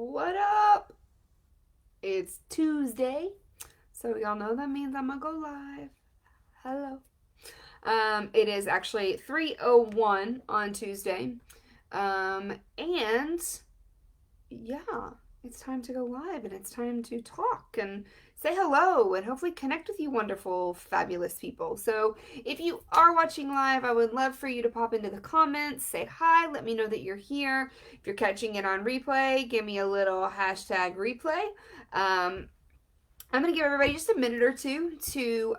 What up? It's Tuesday, so y'all know that means I'm gonna go live. Hello. It is actually 3:01 on Tuesday. And yeah, it's time to go live and it's time to talk and say hello and hopefully connect with you wonderful, fabulous people. So, if you are watching live, I would love for you to pop into the comments, say hi, let me know that you're here. If you're catching it on replay, give me a little hashtag replay. I'm going to give everybody just a minute or two to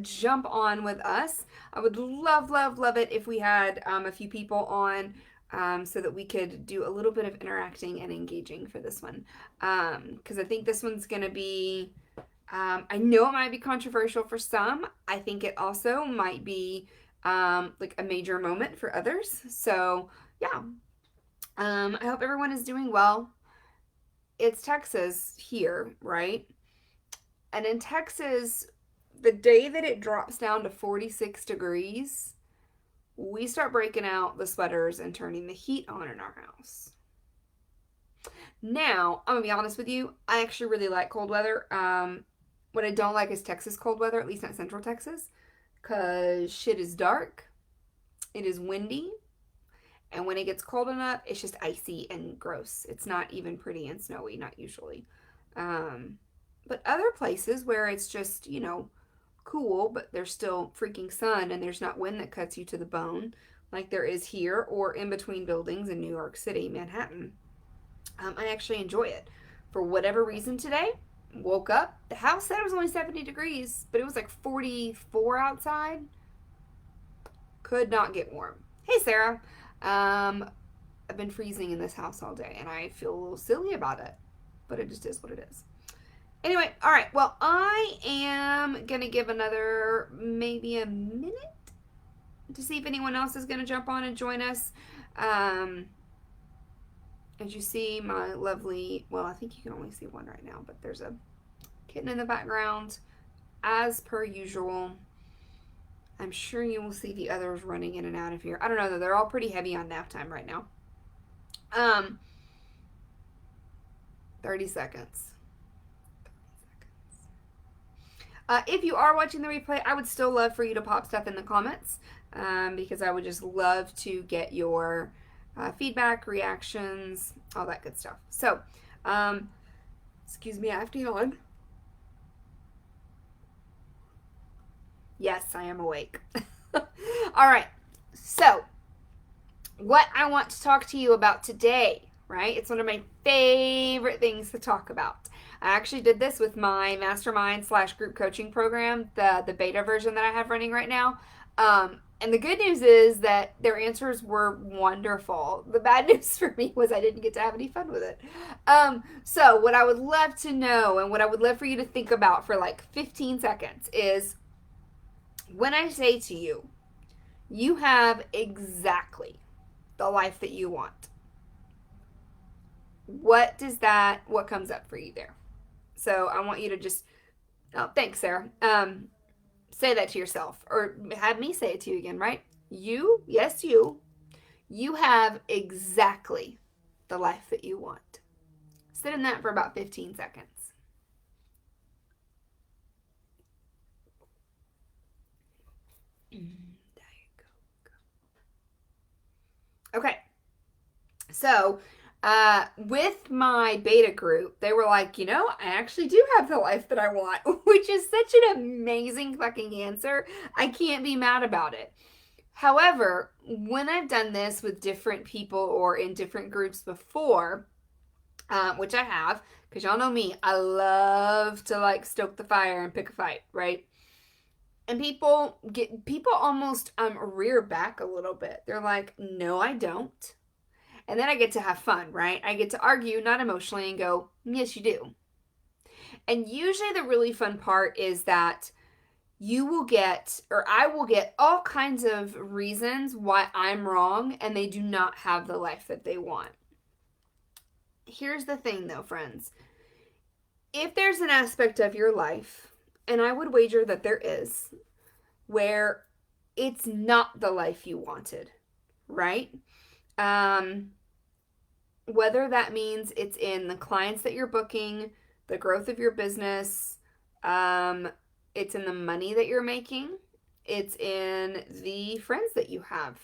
jump on with us. I would love, love, love it if we had a few people on so that we could do a little bit of interacting and engaging for this one. Because I think this one's going to be, I know it might be controversial for some. I think it also might be like a major moment for others. So, yeah. I hope everyone is doing well. It's Texas here, right? And in Texas, the day that it drops down to 46 degrees, we start breaking out the sweaters and turning the heat on in our house. Now, I'm going to be honest with you, I actually really like cold weather. What I don't like is Texas cold weather, at least not central Texas, because shit is dark, it is windy, and when it gets cold enough, it's just icy and gross. It's not even pretty and snowy, not usually. But other places where it's just, cool, but there's still freaking sun and there's not wind that cuts you to the bone like there is here or in between buildings in New York City, Manhattan. I actually enjoy it. For whatever reason today, woke up. The house said it was only 70 degrees, but it was like 44 outside. Could not get warm. Hey, Sarah. I've been freezing in this house all day and I feel a little silly about it, but it just is what it is. Anyway, all right. Well, I am going to give another maybe a minute to see if anyone else is going to jump on and join us. As you see, my lovely, well, I think you can only see one right now, but there's a kitten in the background. As per usual, I'm sure you will see the others running in and out of here. I don't know, though. They're all pretty heavy on nap time right now. 30 seconds. If you are watching the replay, I would still love for you to pop stuff in the comments because I would just love to get your feedback, reactions, all that good stuff. So, excuse me, I have to yawn. Yes, I am awake. All right. So, what I want to talk to you about today, right? It's one of my favorite things to talk about. I actually did this with my mastermind / group coaching program, the beta version that I have running right now. And the good news is that their answers were wonderful. The bad news for me was I didn't get to have any fun with it. So what I would love to know and what I would love for you to think about for like 15 seconds is when I say to you, you have exactly the life that you want. What comes up for you there? So I want you to just, oh, thanks, Sarah. Say that to yourself or have me say it to you again, right? Yes, you have exactly the life that you want. Sit in that for about 15 seconds. There you go. Okay. So, with my beta group, they were like, I actually do have the life that I want, which is such an amazing fucking answer. I can't be mad about it. However, when I've done this with different people or in different groups before, which I have, because y'all know me, I love to like stoke the fire and pick a fight, right? And people almost rear back a little bit. They're like, no, I don't. And then I get to have fun, right? I get to argue, not emotionally, and go, yes, you do. And usually the really fun part is that you will get, or I will get all kinds of reasons why I'm wrong and they do not have the life that they want. Here's the thing though, friends. If there's an aspect of your life, and I would wager that there is, where it's not the life you wanted, right? whether that means it's in the clients that you're booking, the growth of your business, it's in the money that you're making, it's in the friends that you have,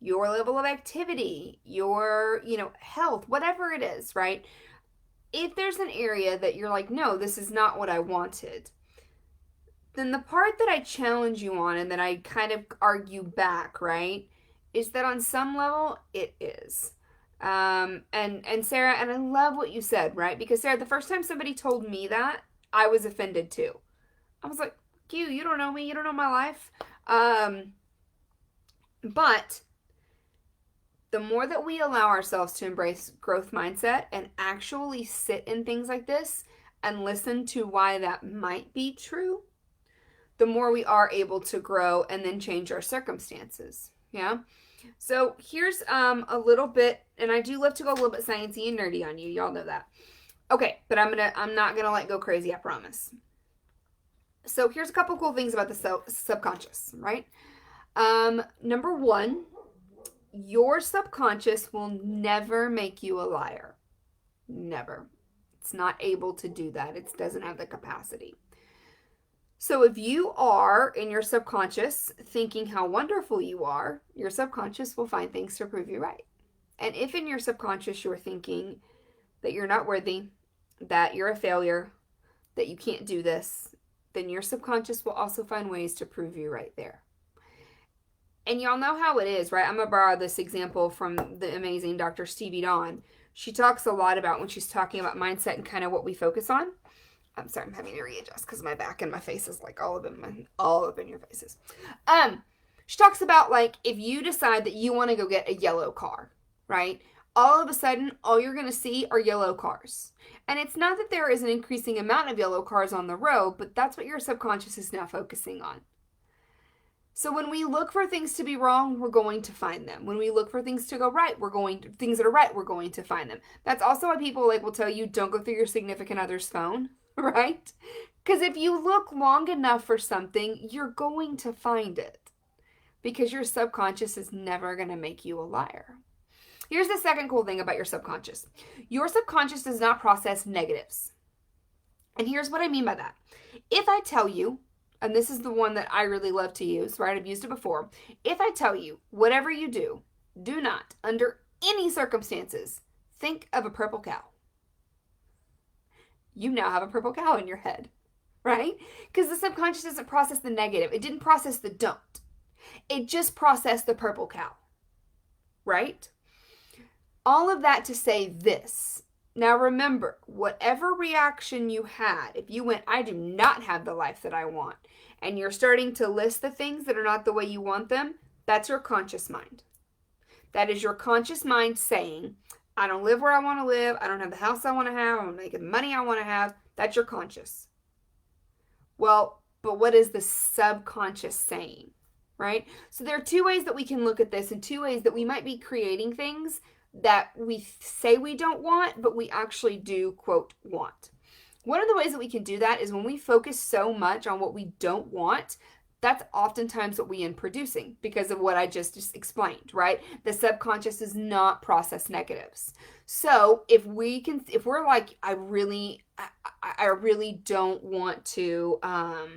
your level of activity, your, health, whatever it is, right? If there's an area that you're like, no, this is not what I wanted, then the part that I challenge you on and that I kind of argue back, right, is that on some level it is. And Sarah, and I love what you said, right? Because Sarah, the first time somebody told me that, I was offended too. I was like, you don't know me, you don't know my life. But the more that we allow ourselves to embrace growth mindset and actually sit in things like this and listen to why that might be true, the more we are able to grow and then change our circumstances. Yeah. So here's a little bit, and I do love to go a little bit sciencey and nerdy on you. Y'all know that. Okay, but I'm not gonna let go crazy, I promise. So here's a couple cool things about the subconscious, right? Number one, your subconscious will never make you a liar. Never. It's not able to do that. It doesn't have the capacity. So if you are in your subconscious thinking how wonderful you are, your subconscious will find things to prove you right. And if in your subconscious you're thinking that you're not worthy, that you're a failure, that you can't do this, then your subconscious will also find ways to prove you right there. And y'all know how it is, right? I'm going to borrow this example from the amazing Dr. Stevie Dawn. She talks a lot about when she's talking about mindset and kind of what we focus on. I'm sorry, I'm having to readjust because my back and my face is like all up in your faces. She talks about like if you decide that you want to go get a yellow car, right? All of a sudden, all you're going to see are yellow cars. And it's not that there is an increasing amount of yellow cars on the road, but that's what your subconscious is now focusing on. So when we look for things to be wrong, we're going to find them. When we look for things to go right, things that are right, we're going to find them. That's also why people will tell you don't go through your significant other's phone, right? Because if you look long enough for something, you're going to find it. Because your subconscious is never going to make you a liar. Here's the second cool thing about your subconscious. Your subconscious does not process negatives. And here's what I mean by that. If I tell you, and this is the one that I really love to use, right? I've used it before. If I tell you, whatever you do, do not, under any circumstances, think of a purple cow. You now have a purple cow in your head, right? Because the subconscious doesn't process the negative. It didn't process the don't. It just processed the purple cow, right? All of that to say this. Now remember, whatever reaction you had, if you went, I do not have the life that I want, and you're starting to list the things that are not the way you want them, that's your conscious mind. That is your conscious mind saying, I don't live where I want to live, I don't have the house I want to have, I'm making the money I want to have. That's your conscious. Well, but what is the subconscious saying, right? So there are two ways that we can look at this and two ways that we might be creating things that we say we don't want, but we actually do, quote, want. One of the ways that we can do that is when we focus so much on what we don't want, that's oftentimes what we end producing because of what I just explained, right? The subconscious does not process negatives. So if we're like, I really don't want to, now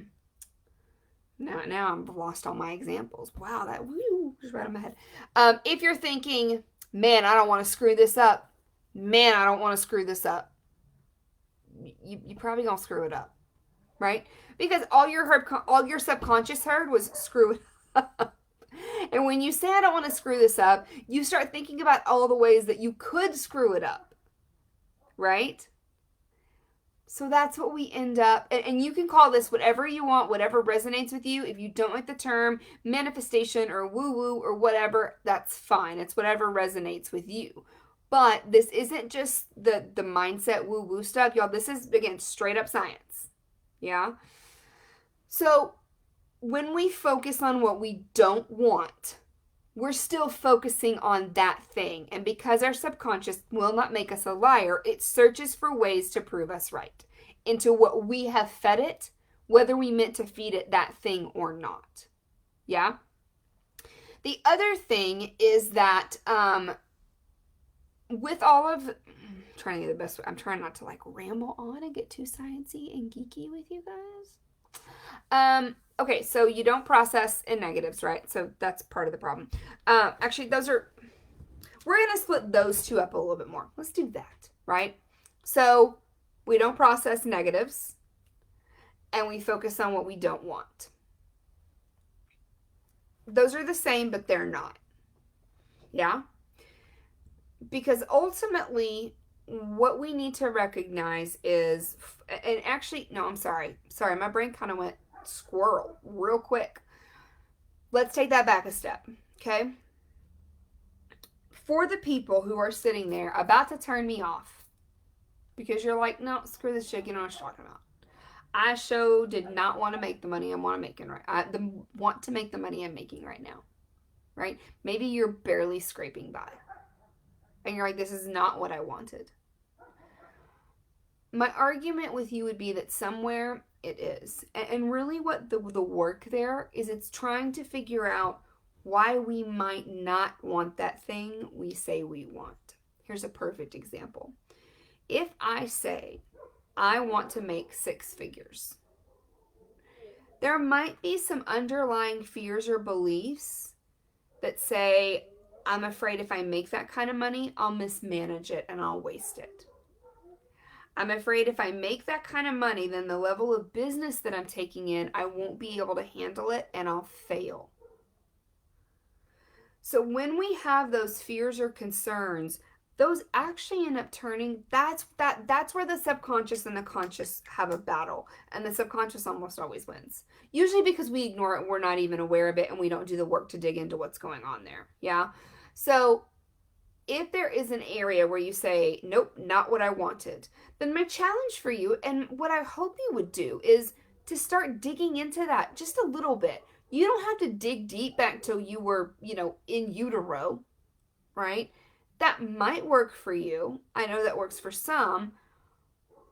I've lost all my examples. Wow, that just right on my head. If you're thinking, man, I don't want to screw this up. Man, I don't want to screw this up. You probably gonna screw it up, right? Because all your subconscious heard was screw it up. And when you say I don't want to screw this up, you start thinking about all the ways that you could screw it up, right? So that's what we end up, and you can call this whatever you want, whatever resonates with you. If you don't like the term manifestation or woo-woo or whatever, that's fine. It's whatever resonates with you. But this isn't just the mindset woo-woo stuff, y'all. This is, again, straight up science. Yeah? So when we focus on what we don't want, we're still focusing on that thing. And because our subconscious will not make us a liar, it searches for ways to prove us right into what we have fed it, whether we meant to feed it that thing or not. Yeah? The other thing is that with all of, I'm trying to get the best, I'm trying not to like ramble on and get too sciencey and geeky with you guys. Okay, so you don't process in negatives, right? So that's part of the problem. Actually, we're going to split those two up a little bit more. Let's do that, right? So we don't process negatives and we focus on what we don't want. Those are the same, but they're not. Yeah? Because ultimately, what we need to recognize is, and actually, no, I'm sorry. Sorry, my brain kind of went squirrel real quick. Let's take that back a step, okay? For the people who are sitting there about to turn me off because you're like, no, screw this chick, you know what I'm talking about. I did not want to make the money I'm making right. I want to make the money I'm making right now, right? Maybe you're barely scraping by, and you're like, this is not what I wanted. My argument with you would be that somewhere it is, and really, what the work there is, it's trying to figure out why we might not want that thing we say we want. Here's a perfect example. If I say, I want to make 6 figures, there might be some underlying fears or beliefs that say, I'm afraid if I make that kind of money, I'll mismanage it and I'll waste it. I'm afraid if I make that kind of money, then the level of business that I'm taking in, I won't be able to handle it and I'll fail. So when we have those fears or concerns, those actually end up turning, that's where the subconscious and the conscious have a battle. And the subconscious almost always wins. Usually because we ignore it, we're not even aware of it, and we don't do the work to dig into what's going on there. Yeah? So if there is an area where you say, nope, not what I wanted, then my challenge for you, and what I hope you would do, is to start digging into that just a little bit. You don't have to dig deep back till you were, in utero, right? That might work for you. I know that works for some.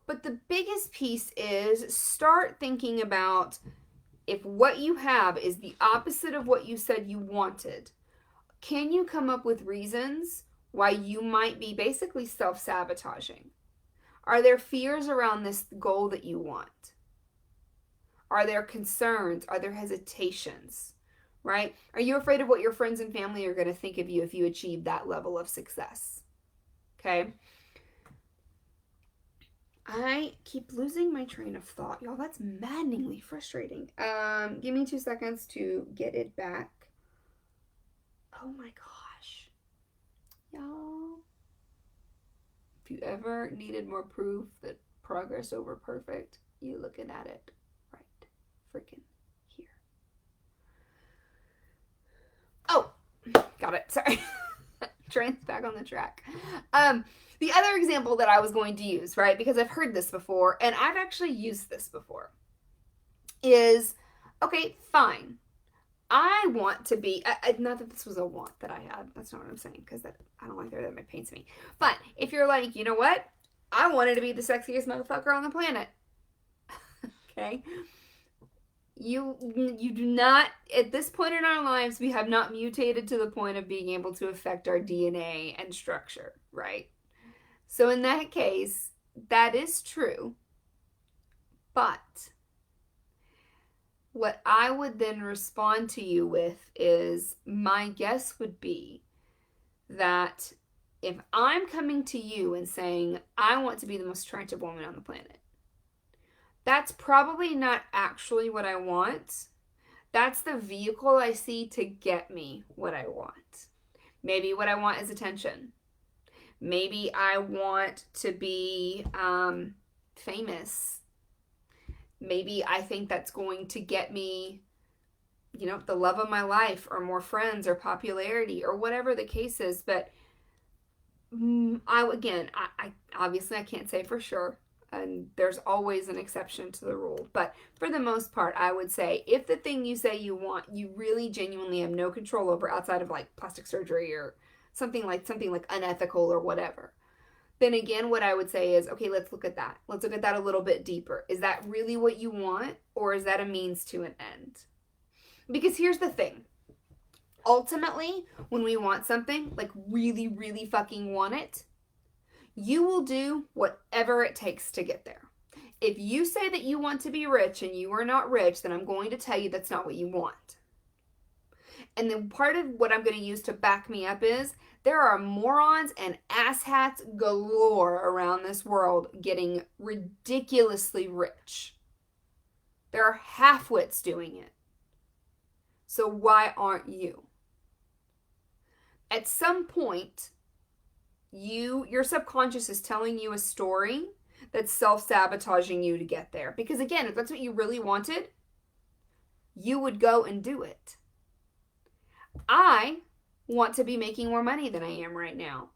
But the biggest piece is start thinking about, if what you have is the opposite of what you said you wanted, can you come up with reasons why you might be basically self-sabotaging? Are there fears around this goal that you want? Are there concerns? Are there hesitations? Right? Are you afraid of what your friends and family are going to think of you if you achieve that level of success? Okay? I keep losing my train of thought. Y'all, that's maddeningly frustrating. Give me 2 seconds to get it back. Oh my gosh. Y'all. If you ever needed more proof that progress over perfect, you're looking at it right freaking here. Oh, got it. Sorry. Train's back on the track. The other example that I was going to use, right, because I've heard this before, and I've actually used this before, is, okay, fine. I want to be, not that this was a want that I had. That's not what I'm saying, because I don't like that it paints me. But if you're like, you know what? I wanted to be the sexiest motherfucker on the planet. Okay? You do not, at this point in our lives, we have not mutated to the point of being able to affect our DNA and structure, right? So in that case, that is true. But what I would then respond to you with is, my guess would be that if I'm coming to you and saying, I want to be the most attractive woman on the planet, that's probably not actually what I want. That's the vehicle I see to get me what I want. Maybe what I want is attention. Maybe I want to be famous. Maybe I think that's going to get me, the love of my life, or more friends, or popularity, or whatever the case is. But I obviously I can't say for sure. And there's always an exception to the rule. But for the most part, I would say, if the thing you say you want, you really genuinely have no control over, outside of like plastic surgery or something like unethical or whatever, then again, what I would say is, okay, let's look at that. Let's look at that a little bit deeper. Is that really what you want, or is that a means to an end? Because here's the thing. Ultimately, when we want something, like really, really fucking want it, You will do whatever it takes to get there. If you say that you want to be rich and you are not rich, then I'm going to tell you that's not what you want. And then part of what I'm going to use to back me up is there are morons and asshats galore around this world getting ridiculously rich. There are half-wits doing it. So why aren't you? At some point, your subconscious is telling you a story that's self-sabotaging you to get there. Because again, if that's what you really wanted, you would go and do it. I want to be making more money than I am right now.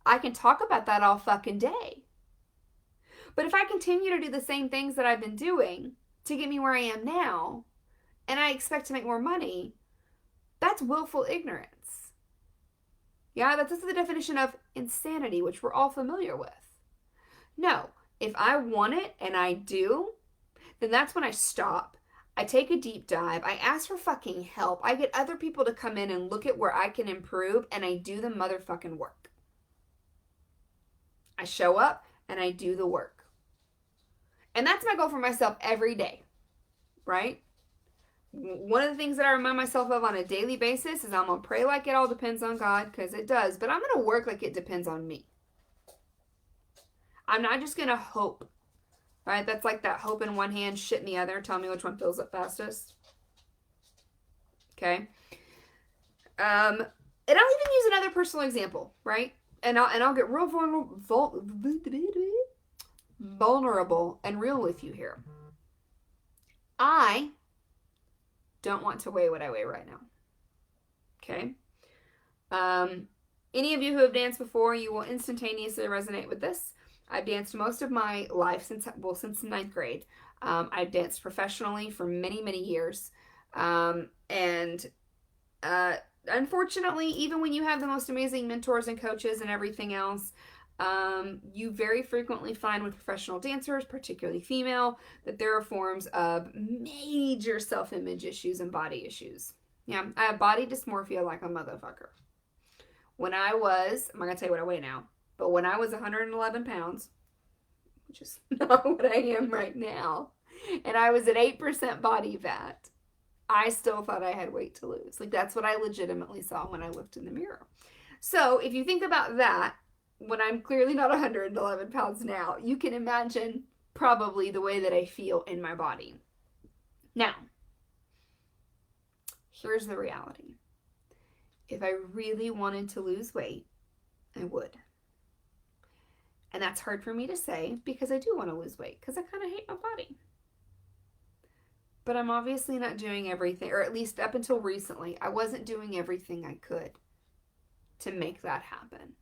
I can talk about that all fucking day. But if I continue to do the same things that I've been doing to get me where I am now, and I expect to make more money, that's willful ignorance. Yeah, that's the definition of insanity, which we're all familiar with. No, if I want it and I do, then that's when I stop. I take a deep dive. I ask for fucking help. I get other people to come in and look at where I can improve, and I do the motherfucking work. I show up and I do the work. And that's my goal for myself every day, right? One of the things that I remind myself of on a daily basis is I'm going to pray like it all depends on God, because it does, but I'm going to work like it depends on me. I'm not just going to hope, right? That's like that hope in one hand, shit in the other. Tell me which one fills up fastest. Okay. And I'll even use another personal example, right? And I'll get real vulnerable and real with you here. I don't want to weigh what I weigh right now. Okay. Any of you who have danced before, you will instantaneously resonate with this. I've danced most of my life since ninth grade. I've danced professionally for many, many years. Unfortunately, even when you have the most amazing mentors and coaches and everything else, you very frequently find with professional dancers, particularly female, that there are forms of major self-image issues and body issues. Yeah, I have body dysmorphia like a motherfucker. I'm not going to tell you what I weigh now, but when I was 111 pounds, which is not what I am right now, and I was at 8% body fat, I still thought I had weight to lose. Like, that's what I legitimately saw when I looked in the mirror. So if you think about that, when I'm clearly not 111 pounds now, you can imagine probably the way that I feel in my body. Now, here's the reality. If I really wanted to lose weight, I would. And that's hard for me to say because I do want to lose weight because I kind of hate my body. But I'm obviously not doing everything, or at least up until recently, I wasn't doing everything I could to make that happen.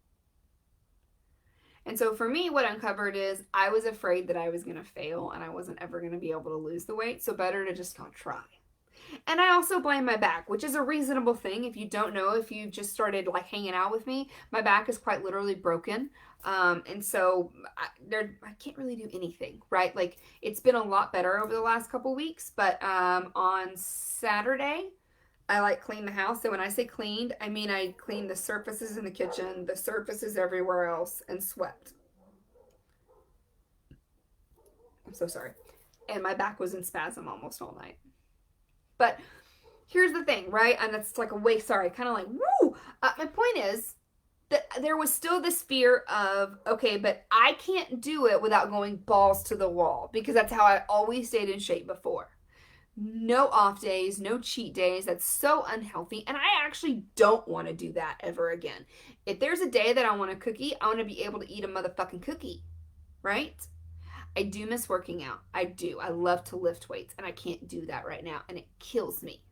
And so for me, what uncovered is I was afraid that I was going to fail and I wasn't ever going to be able to lose the weight. So better to just not try. And I also blame my back, which is a reasonable thing. If you don't know, if you've just started like hanging out with me, my back is quite literally broken. And so I can't really do anything, right? Like, it's been a lot better over the last couple weeks, but on Saturday, I cleaned the house. So when I say cleaned, I mean I cleaned the surfaces in the kitchen, the surfaces everywhere else, and swept. I'm so sorry. And my back was in spasm almost all night. But here's the thing, right? And it's like a way, sorry, kind of like, woo! My point is that there was still this fear of, okay, but I can't do it without going balls to the wall, because that's how I always stayed in shape before. No off days, no cheat days. That's so unhealthy. And I actually don't want to do that ever again. If there's a day that I want a cookie, I want to be able to eat a motherfucking cookie, right? I do miss working out. I do. I love to lift weights, and I can't do that right now, and it kills me.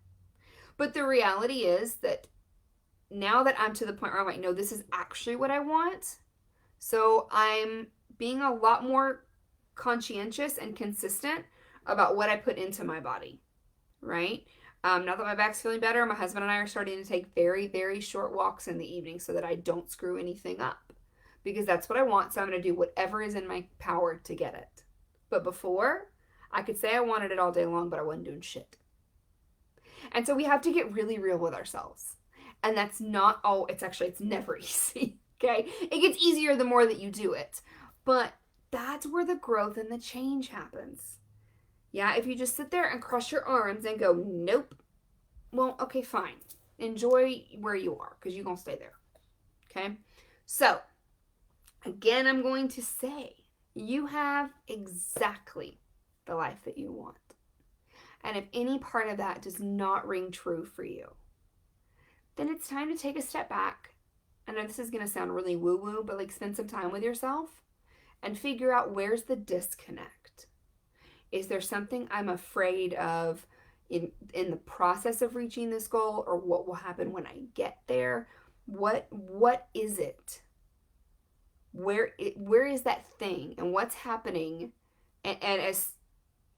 But the reality is that now that I'm to the point where I'm like, no, this is actually what I want. So I'm being a lot more conscientious and consistent about what I put into my body, right? Now that my back's feeling better, my husband and I are starting to take very, very short walks in the evening so that I don't screw anything up, because that's what I want. So I'm going to do whatever is in my power to get it. But before, I could say I wanted it all day long, but I wasn't doing shit. And so we have to get really real with ourselves. And that's not, it's never easy. Okay? It gets easier the more that you do it. But that's where the growth and the change happens. Yeah, if you just sit there and cross your arms and go, nope, well, okay, fine. Enjoy where you are because you're going to stay there. Okay? So, again, I'm going to say you have exactly the life that you want. And if any part of that does not ring true for you, then it's time to take a step back. I know this is going to sound really woo-woo, but like spend some time with yourself and figure out where's the disconnect. Is there something I'm afraid of in the process of reaching this goal, or what will happen when I get there? What is it? Where is that thing, and what's happening? And as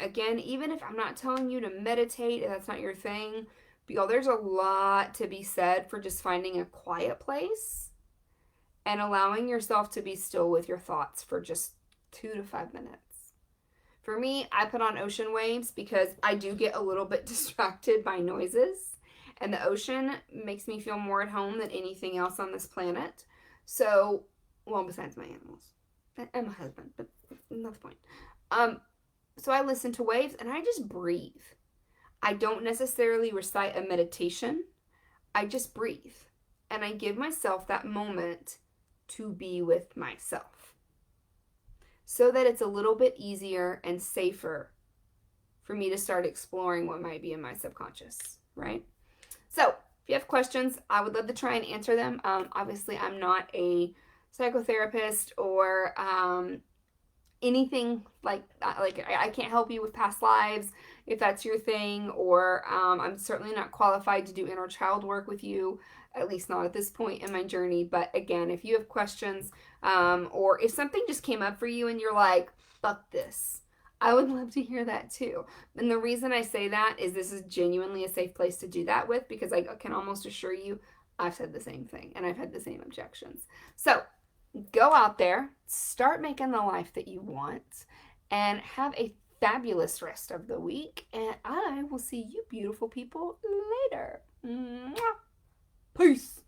again, even if I'm not telling you to meditate, if that's not your thing, but there's a lot to be said for just finding a quiet place and allowing yourself to be still with your thoughts for just 2 to 5 minutes. For me, I put on ocean waves because I do get a little bit distracted by noises, and the ocean makes me feel more at home than anything else on this planet. So, well, besides my animals and my husband, but not the point. So I listen to waves and I just breathe. I don't necessarily recite a meditation. I just breathe, and I give myself that moment to be with myself, so that it's a little bit easier and safer for me to start exploring what might be in my subconscious, right? So if you have questions, I would love to try and answer them. Obviously, I'm not a psychotherapist or anything like that. Like, I can't help you with past lives if that's your thing, or I'm certainly not qualified to do inner child work with you, at least not at this point in my journey. But again, if you have questions, or if something just came up for you and you're like, fuck this, I would love to hear that too. And the reason I say that is this is genuinely a safe place to do that with, because I can almost assure you I've said the same thing and I've had the same objections. So go out there, start making the life that you want, and have a fabulous rest of the week. And I will see you beautiful people later. Peace.